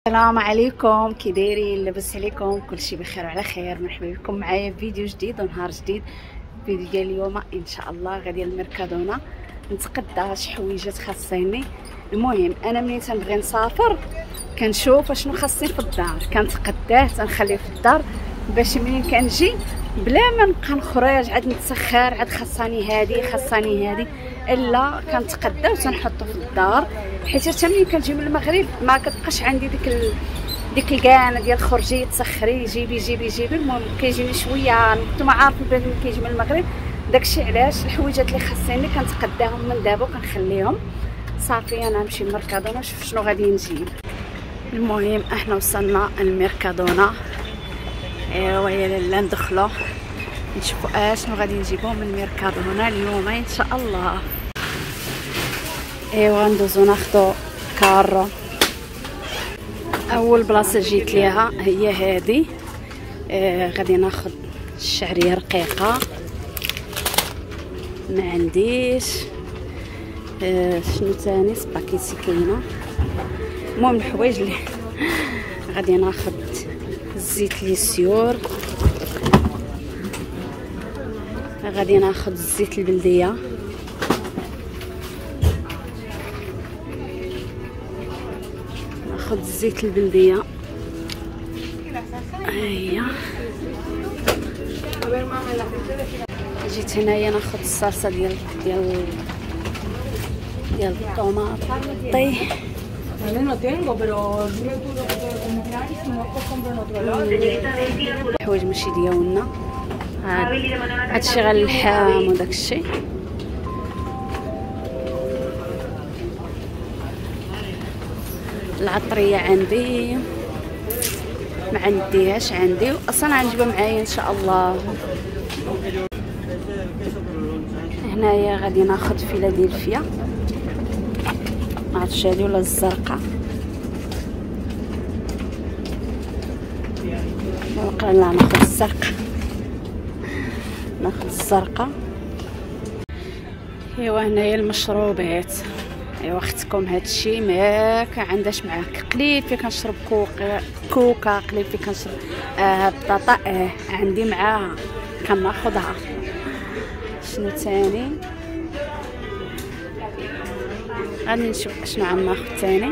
السلام عليكم، كي دايرين؟ لاباس عليكم؟ كلشي بخير وعلى خير. مرحبا بكم معايا في فيديو جديد ونهار جديد. الفيديو ديال اليوم ان شاء الله غادي للميركادونا نتقدى شي حويجات خاصيني. المهم انا ملي تنبغي نسافر كنشوف اشنو خاصني في الدار، كنتقداه تنخليه في الدار باش ملي كنجي بلا ما نبقى نخرج عاد نتسخر عاد خاصني هادي الا كنتقدى وتنحطو في الدار، حيت حتى ملي كنجي من المغرب ما كتبقاش عندي ديك الكانه ديال خرجي تسخري جيبي. المهم كيجيني شويه، نتوما عارفين ملي كيجي من المغرب داكشي علاش الحويجات اللي خاصني كنتقداهم من دابا وكنخليهم صافي. انا نمشي للميركادونا نشوف شنو غادي نجيب. المهم احنا وصلنا للميركادونا، ايوا يا لاله ندخلو نشوفوا اشنو غادي نجيبو من الميركادونا اليوم ان شاء الله. ايوا ندوزو ناخدو كارو. اول بلاصه جيت ليها هي هذه، غادي ناخد الشعريه رقيقه، ما عنديش شنو تاني سباكيتي كاينه. المهم الحوايج اللي غادي ناخد الزيت ليسيور، غادي ناخد الزيت البلديه، ناخد الزيت البلديه هيا. جيت هنايا ناخد الصلصه ديال الطوماطي. الحوايج ماشي ديالنا، هادشي غير اللحام وداكشي. العطريه عندي ما عنديهاش، عندي اصلا غنجيبها معايا ان شاء الله. هنايا غادي ناخد فيلادلفيا، معرفتش هادي ولا الزرقاء، لا ناخد الزرقاء، ناخد الزرقاء. ايوا هنايا المشروبات، ايوا اختكم هادشي ما عندهاش معاك، قليل فين كنشرب كوكا، قليل فين كنشرب بطاطا عندي معاها كناخدها. شنو تاني؟ غادي نشوف شنو عم ناخد تاني.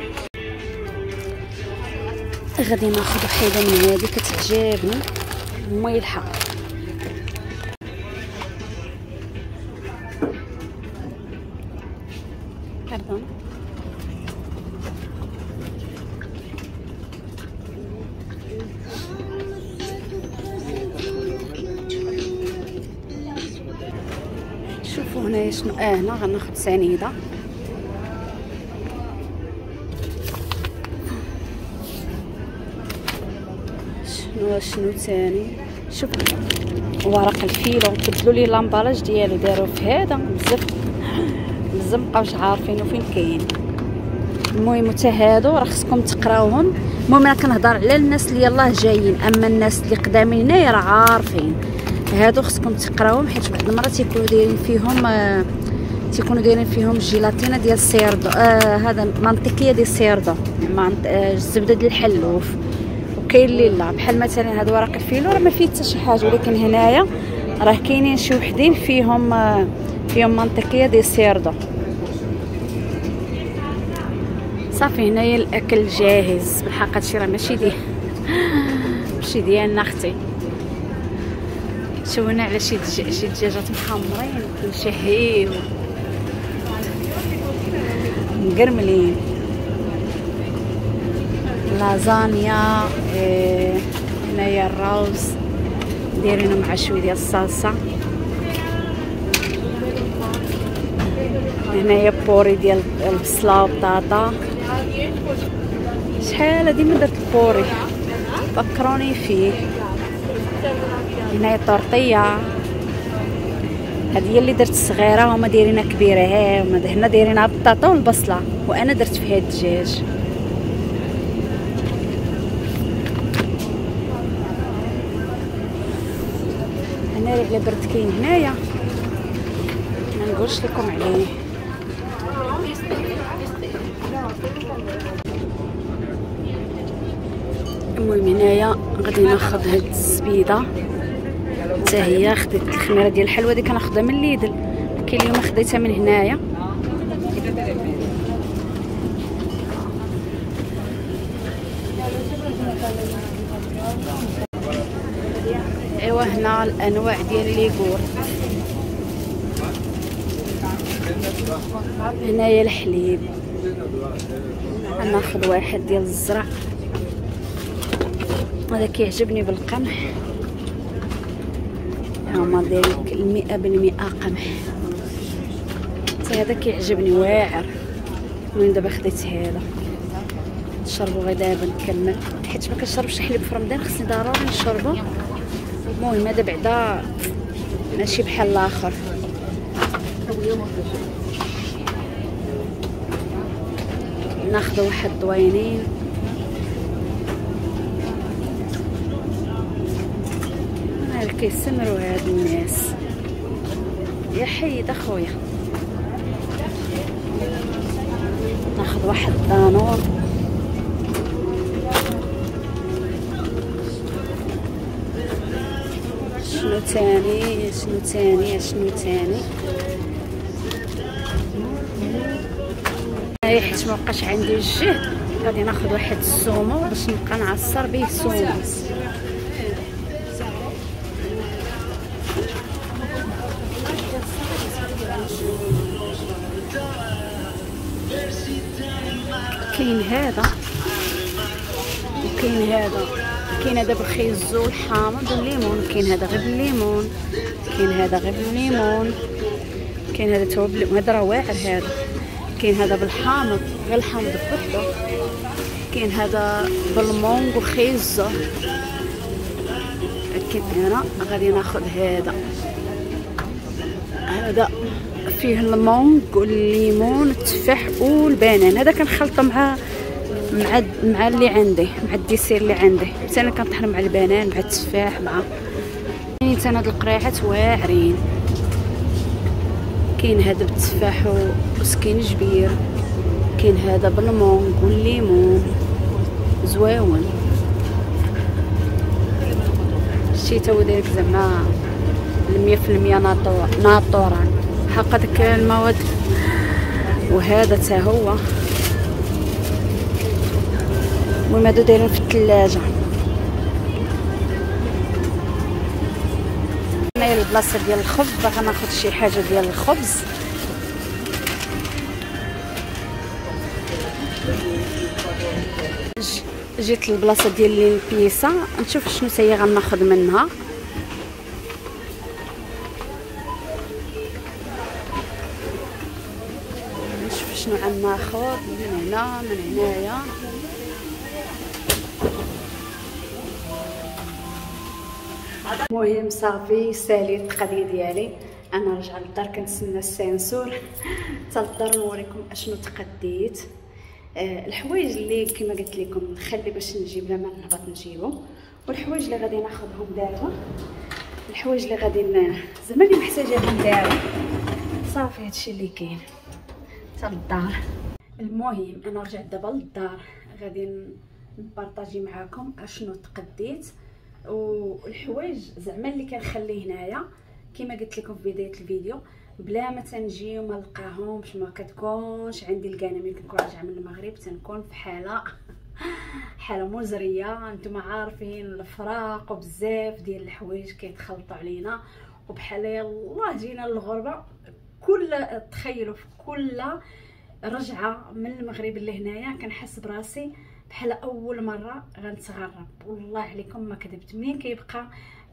غادي ناخد وحيده من هادي كتعجبني ميلحه، باردون. شوفوا هنايا شنو هنا غناخد سنيده. شنو تاني؟ شوف ورق الفيلو، بدلوا لي لامبالاج ديالو داروا في هذا بزاف مبقاوش عارفينو فين كاين. المهم حتى هادو راه خصكم تقراوهم. المهم انا كنهضر على الناس اللي يلاه جايين، اما الناس اللي قدامي هنايا راه عارفين. هادو خصكم تقراوهم حيت بعض المرات تيكونوا دايرين فيهم جيلاتينا ديال السيردو، هذا منطقيه ديال السيردو، الزبده ديال الحلوف. وكاين اللي لا، بحال مثلا هاد ورق الفيلو راه ما فيه حتى شي حاجه، ولكن هنايا راه كاينين شي وحدين فيهم منطقيه ديال السيردو. صافي هنايا الاكل جاهز بالحق. هادشي راه ماشي ديالنا اختي. شوفنا على شي دجاجات محمرين مشهيين مقرملين، لازانيا. هنايا الروز دايرينو مع شويه ديال الصلصه. هنايا بوري ديال البصله وبطاطا. شحال هادي من درت البوري فكروني فيه. هنايا طورطيه، هذه هي اللي درت صغيره، هما دايرينها كبيره. هما هنا دايرينها بالبطاطا والبصله، وانا درت فيها الدجاج. انا على برد كاين هنايا ما نقولش لكم عليه. المهم هنايا غادي ناخذ هاد الزبيده حتى هي. خديت الخميره ديال الحلوه دي كناخذها من ليدل، كاين اليوم خديتها من هنايا. ايوا هنا الانواع ديال ليغور. هنايا الحليب ناخذ واحد ديال الزرع، هذا كيعجبني بالقمح. هما ديالك 100% قمح، هذا كيعجبني واعر. من دابا خديت هذا نشربو غير دابا نكمل، حيت ما كنشربش الحليب في رمضان، خصني ضروري نشربو. المهم هذا بعدا ماشي بحال الاخر. ناخذ واحد دوينين. هاك كيسمروا هاد الناس يا حيد اخويا. ناخذ واحد دانور. شنو تاني شنو تاني شنو تاني؟ حيت مبقاش عندي الجهد غادي ناخذ واحد السومو باش نبقى نعصر به السومو. كاين هذا وكاين هذا، كاين هذا بالخيزو والحامض والليمون، كاين هذا غير بالليمون، كاين هذا غير بالليمون، كاين هذا تو هذا راه واعر. هذا كاين هذا بالحامض غير الحامض بوحدو، كاين هذا بالمونغ وخيزو. لكن انا غادي ناخذ هذا فيه المونغ والليمون والتفاح والبنان. هذا كنخلطه مع اللي عندي، مع الديسير اللي عندي. حتى انا كنطحن مع البنان مع التفاح مع كاين هاد القريحات واعرين. كاين هذا بالتفاح وسكينجبير، كاين هذا بالمونغ والليمون زويون. شتي هو دايرك زعما 100% ناطورال حق داك المواد. وهذا حتى هو. المهم هادو دايرين في الثلاجه. هنايا البلاصه ديال الخبز، باغا ناخذ شي حاجه ديال الخبز. جيت للبلاصه ديال البيسا نشوف شنو هي غناخذ منها. نشوف شنو غناخذ من هنا من هنايا. المهم صافي ساليت القضيه ديالي. انا رجع للدار كنتسنى السانسور حتى للدار نوريكم اشنو تقديت. الحوايج اللي كما قلت لكم نخلي باش نجيب لما نهبط نجيبو، والحوايج اللي غادي ناخذهم دابا، الحوايج اللي غادي زعما اللي محتاجاهم دابا. صافي هادشي اللي كاين حتى للدار. المهم انا رجعت دابا للدار، غادي نبارطاجي معاكم اشنو تقديت والحوايج زعما اللي كنخلي هنايا. كما قلت لكم في بدايه الفيديو بلا ما تنجي وما نلقاهمش، ما كتكونش عندي الكانه. ملي كنكون راجعه من المغرب تنكون في حاله مزريه. نتوما عارفين الفراق وبزاف ديال الحوايج كيتخلطوا علينا، وبحال يلاه جينا للغربه. تخيلوا في كل رجعه من المغرب لهنايا كنحس براسي بحال اول مره غنتغرب. والله عليكم ما كذبت. منين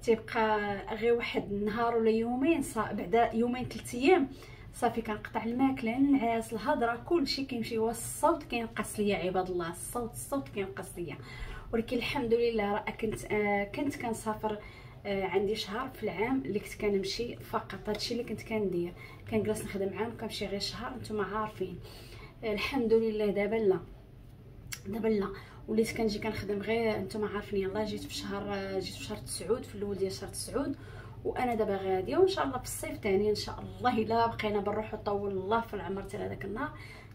تيبقى غير واحد النهار ولا يومين، بعد يومين 3 ايام صافي كنقطع الماكله، النعاس، الهضره، كلشي كيمشي. هو الصوت كينقص ليا عباد الله، الصوت كينقص ليا. ولكن الحمد لله راه كنت كنسافر. عندي شهر في العام اللي كنت كنمشي فقط. هادشي اللي كنت كندير، كنجلس نخدم عام وكنمشي غير شهر. نتوما عارفين الحمد لله. دابا لا وليت كنجي كنخدم غير. نتوما عارفين يلاه جيت في شهر 9 في الاول ديال شهر 9. وانا دابا غاديه وان شاء الله في الصيف ثاني ان شاء الله الا بقينا بالروح وطول الله في العمر حتى هذاك النهار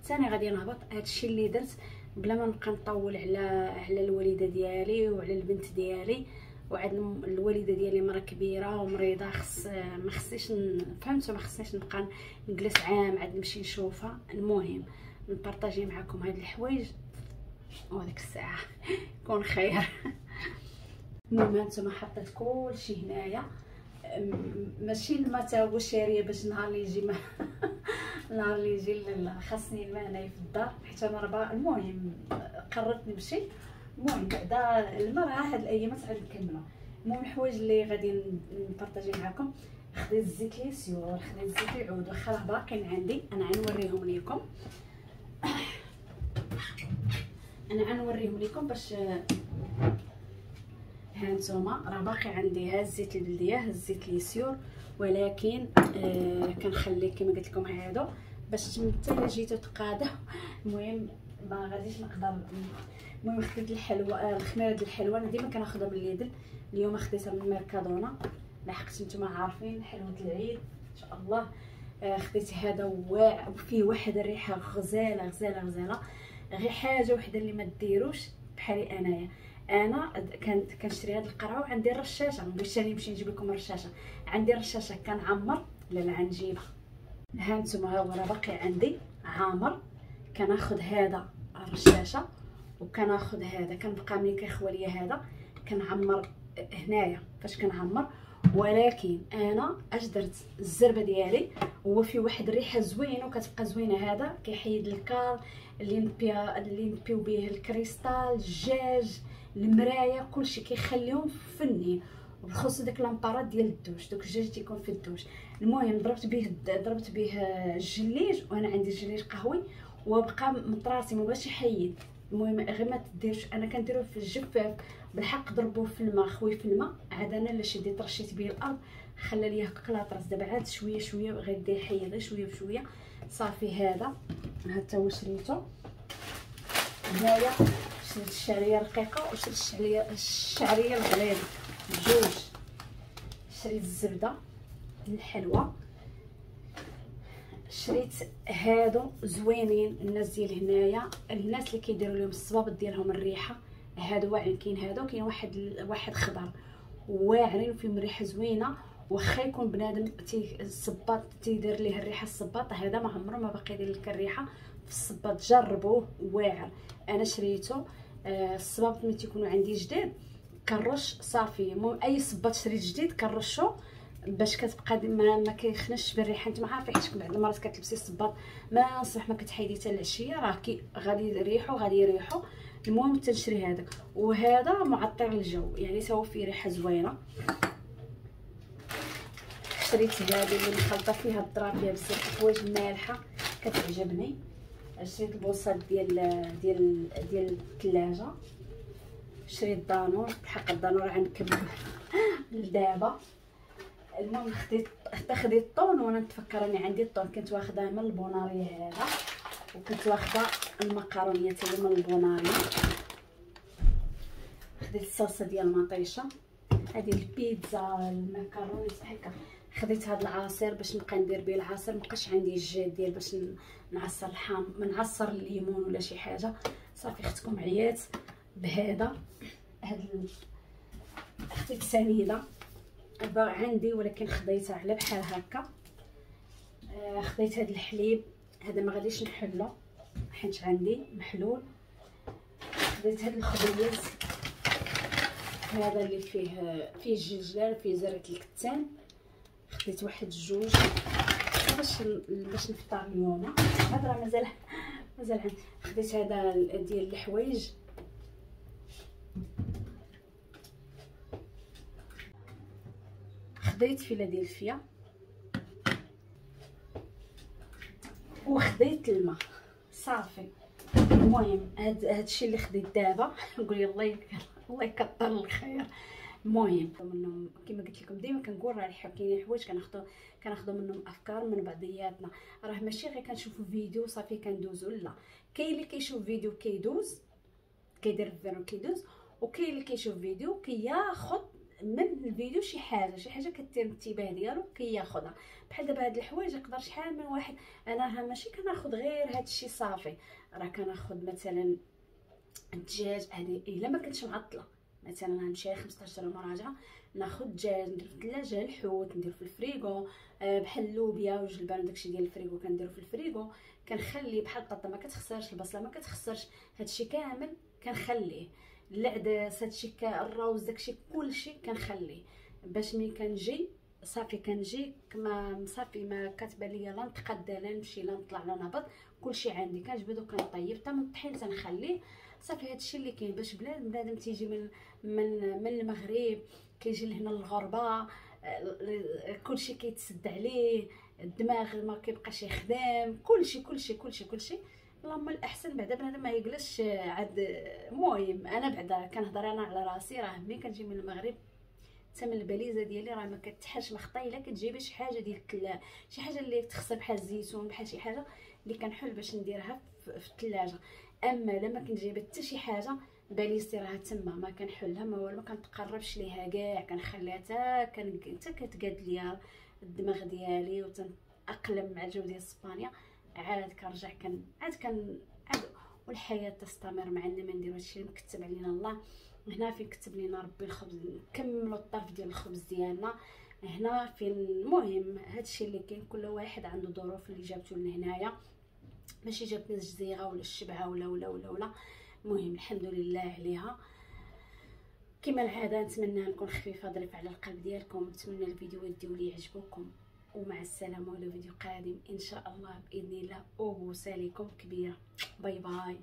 ثاني غادي نهبط. هادشي اللي درت بلا ما نبقى نطول على الوالده ديالي وعلى البنت ديالي. وعاد الوالده ديالي مرا كبيره ومريضه، ما خصنيش فهمتوا، ما خصنيش نبقى نجلس عام عاد نمشي نشوفها. المهم نبارطاجي معكم هاد الحوايج وهذيك الساعه يكون خير. المهم هانتوما حطيت كلشي هنايا، ماشي الماء تا هو شاريه باش نهار اللي يجي نهار اللي يجي خاصني الماء هنايا في الدار حيت انا راه. المهم قررت نمشي. المهم بعدا الماء راه هاد الايامات غادي نكملها. المهم الحوايج اللي غادي نبارطاجي معكم، خديت الزيت ليسيور، خديت الزيت العود، واخا راه باقيين عندي انا غنوريهم لكم. باش هانتوما راه باقي عندي ها الزيت البلديه ها الزيت ليسيور، ولكن كنخلي كما قلت لكم هادو باش حتى الا جيتو تقادو. المهم ما غاديش نقدر. المهم خديت الحلوى، الخميره ديال الحلوى انا ديما كناخذها من ليدل، اليوم خديتها من ميركادونا لحقت نتوما عارفين حلوه العيد ان شاء الله. خديت هذا واعر وفيه واحد الريحه غزاله، غير حاجه وحده اللي ما ديروش بحالي انايا. انا كنشري هاد القرعه وعندي الرشاشه، مبغيتش انا نمشي نجيب لكم الرشاشه، عندي الرشاشه كنعمر. لا غنجيبها. ها نتوما ها هو راه باقي عندي عامر. كناخذ هذا الرشاشه وكناخذ هذا، كنبقى ملي كيخوى ليا هذا كنعمر هنايا فاش كنعمر. ولكن انا اش درت؟ الزربه ديالي هو فيه واحد الريحه زوينه وكتبقى زوينه. هذا كيحيد الكار اللي نبيو به الكريستال، الدجاج، المرايه، كلشي كيخليهم فنين، وبخصوص ديك لامبارات ديال الدوش، دوك الدجاج تيكون في الدوش. المهم ضربت به الجليج، وانا عندي الجليج قهوي وبقى مطراسي ما بغاش يحيد. المهم غير ما تديروش، انا كنديروه في الجفاف بالحق، ضربوه في الماء، خوي في الماء. عاد انا لا شديت رشيت به الارض خلى ليا هكا لاطرس. دابا عاد شويه غيبدا يحيد غير شويه بشويه. صافي هذا حتى هو شريته هنايا. شريت الشعريه رقيقه وشريت الشعريه الغليظه بجوج. شريت الزبده الحلوه، شريت هادو زوينين. الناس ديال هنايا الناس اللي كيديروا لهم الصبابط ديالهم الريحه، هادو واعرين. كاين هادو، كاين واحد خضر واعرين وفيهم ريحه زوينه. واخا يكون بنادم الصباط تيدير ليه الريحه الصباط، هذا ما عمره ما باقي يدير لك الريحه في الصباط. جربوه واعر. انا شريته. الصبابط ملي تيكونوا عندي جداد كنرش صافي. المهم اي صباط شريت جديد كنرشو باش كتبقى ما كيخنش بالريحه. نتوما عارفين حيت بعض المرات كتلبسي الصباط ما نصح ما كتحيدي حتى العشيه راه غادي يريحوا. المهم تنشري هذاك. وهذا معطر الجو يعني سوا فيه ريحه زوينه. شريت هذه اللي مخلطه فيها الضراب فيها بزاف الحوايج مالحه كتعجبني. شريت البوصات ديال الثلاجه. شريت دانور، بحق الدانور غنكمل لدابا. المهم خديت الطون، وانا نتفكر راني عندي الطون كنت واخداه من البوناري هذا، وكنت واخده المقارونيه حتى من البوناري. خديت الصلصه ديال المطيشه، هذه البيتزا، المكروني هكا. خديت هذا العصير باش نبقى ندير به العصير، مابقاش عندي الجاد ديال باش نعصر نعصر الليمون ولا شي حاجه. صافي اختكم عيات بهذا. خديت سنيده عندي ولكن خديتها على بحال هكا. خديت هذا الحليب، هذا ما غاديش نحلو حيت عندي محلول. خديت هذا الخبيز، هذا اللي فيه الجلجلان، فيه زرعه الكتان. خديت واحد جوج باش نفطر اليوم. هذا راه مازال عندي. خديت هذا ديال الحوايج. خديت فيلادلفيا وخديت الماء صافي. المهم هادشي اللي خديت دابا. نقول الله يكثر الخير. المهم منهم كما قلت لكم ديما كنقول راه كاينين حوايج كناخذوا منهم افكار من بعضياتنا. راه ماشي غير كنشوفوا فيديو صافي كندوزو، لا، كاين اللي كيشوف فيديو كيدوز كيدير فيديو كيدوز، وكاين اللي كيشوف فيديو كياخذ من الفيديو شي حاجه كتثير الانتباه ديالو كياخذها. بحال دابا هاد الحوايج يقدر شحال من واحد. انا راه ماشي كناخذ غير هادشي صافي، راه كناخذ مثلا الدجاج هذه الا ما كنتش معطله، مثلا غنمشي 15 يوم مراجعه، ناخذ الدجاج ندير في الثلاجه، الحوت ندير في الفريغو، بحال اللوبيا والجلبان وداكشي ديال الفريغو كنديرو في الفريغو، كنخلي بحال الطاطا ما كتخسرش، البصله ما كتخسرش، هادشي كامل كنخليه، العدس هادشي الروز داكشي كلشي كنخليه، باش ملي كنجي صافي كنجي كما صافي ما كتبان ليا لا نتقدى لا نمشي لا نطلع لا نهبط، كلشي عندي كنجبدو كنطيب حتى من الطحين تنخليه صافي. هادشي اللي كاين باش بنادم تيجي من المغرب كيجي لهنا الغربه، كلشي كيتسد عليه، الدماغ ما كيبقاش يخدم، كلشي اللهم الاحسن بعدا بنادم ما يجلسش عاد. المهم انا بعدا كنهضر انا على راسي، راه ملي كنجي من المغرب حتى من الباليزه ديالي راه ما كتحالش مخطيه، الا كتجيبي شي حاجه ديال شي حاجه اللي تخسر بحال الزيتون بحال شي حاجه اللي كنحل باش نديرها في الثلاجه. اما لما كنت جايبه حتى شي حاجه باليستي راه تما ما كنحلها ما والو، ما كنتقربش ليها كاع، كنخليها حتى كتقاد ليا الدماغ ديالي وتنأقلم مع الجو ديال اسبانيا، عاد كنرجع عاد والحياه تستمر معنا، ما نديرو هادشي اللي مكتب علينا الله. هنا فين كتب لينا ربي الخبز نكملوا الطرف ديال الخبز ديالنا، هنا فين المهم هادشي اللي كاين، كل واحد عنده ظروف اللي جابتو لهنايا، ماشي جابتنا الجزيره ولا الشبعه ولا المهم الحمد لله عليها. كما العاده نتمنى نكون خفيفه ظريفه على القلب ديالكم، نتمنى الفيديوهات ديالي يعجبوكم، ومع السلامه، ولا فيديو قادم ان شاء الله باذن الله، وبوسه لكم كبيره، باي باي.